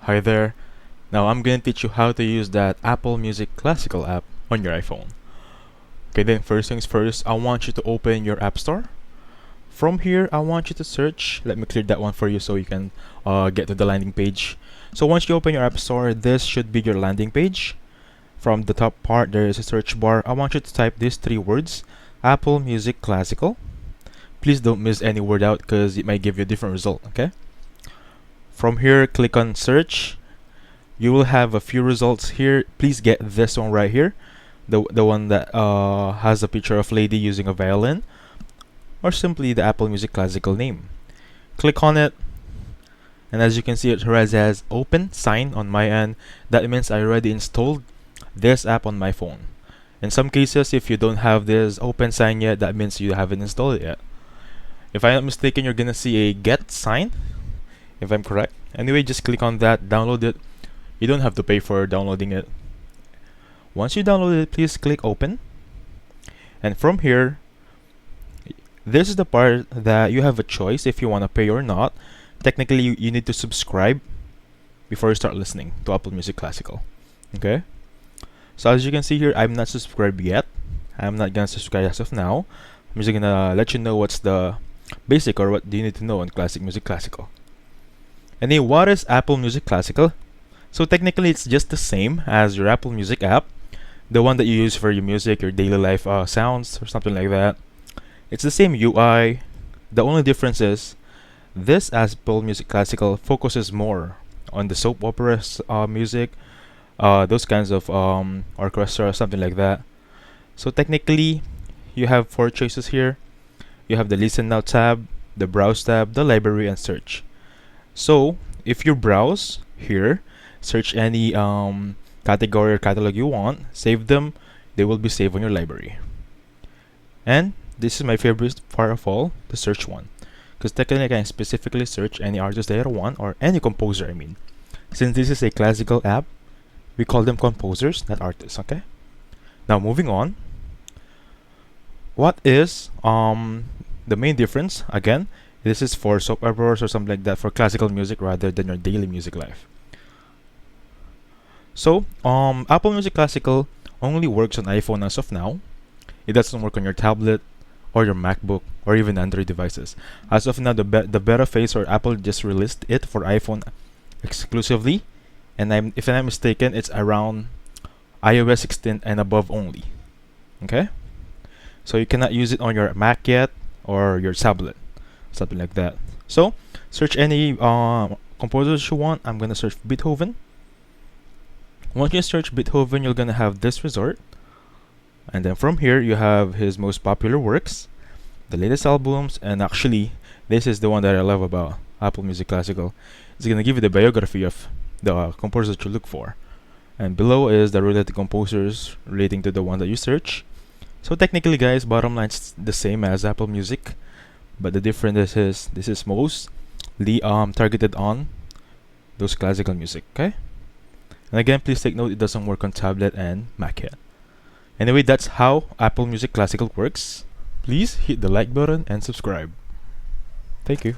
Hi there. Now I'm going to teach you how to use that Apple Music Classical app on your iPhone. Okay, then first things first, I want you to open your App Store. From here, I want you to search. Let me clear that one for you so you can get to the landing page. So once you open your App Store, this should be your landing page. From the top part, there is a search bar. I want you to type these three words, Apple Music Classical. Please don't miss any word out because it might give you a different result, okay? From here, click on search. You will have a few results here. Please get this one right here, the one that has a picture of lady using a violin, or simply the Apple Music Classical name. Click on it, and as you can see, it has open sign on my end. That means I already installed this app on my phone. In some cases, if you don't have this open sign yet, that means you haven't installed it yet. If I'm not mistaken, you're gonna see a get sign, if I'm correct. Anyway, just click on that, download it. You don't have to pay for downloading it. Once you download it, please click open. And from here, this is the part that you have a choice if you want to pay or not. Technically, you need to subscribe before you start listening to Apple Music Classical. Okay? So as you can see here, I'm not subscribed yet. I'm not gonna subscribe as of now. I'm just gonna let you know what's the basic or what do you need to know on Classic Music Classical. Anyway, what is Apple Music Classical? So technically, it's just the same as your Apple Music app, the one that you use for your music, your daily life sounds, or something like that. It's the same UI. The only difference is this Apple Music Classical focuses more on the soap opera music, those kinds of orchestra, something like that. So technically, you have four choices here. You have the Listen Now tab, the Browse tab, the Library, and Search. So if you browse here, search any category or catalog you want, save them, they will be saved on your library. And this is my favorite part of all, the search one, because technically I can specifically search any artist that I want, or any composer, I mean. Since this is a classical app, we call them composers, not artists, okay? Now moving on, what is the main difference? Again, this is for soap operas or something like that, for classical music rather than your daily music life. So, Apple Music Classical only works on iPhone as of now. It doesn't work on your tablet or your MacBook or even Android devices. As of now, the beta phase, or Apple just released it for iPhone exclusively, and if I'm not mistaken, it's around iOS 16 and above only. Okay, so you cannot use it on your Mac yet or your tablet, something like that. So search any composers you want. I'm gonna search Beethoven. Once you search Beethoven, you're gonna have this result, and then from here you have his most popular works, the latest albums, and actually this is the one that I love about Apple Music Classical. It's gonna give you the biography of the composers that you look for, and below is the related composers relating to the one that you search. So technically, guys, bottom line is the same as Apple Music, but the difference is this is mostly targeted on those classical music. Okay. And again, please take note, it doesn't work on tablet and Mac yet. Anyway, that's how Apple Music Classical works. Please hit the like button and subscribe. Thank you.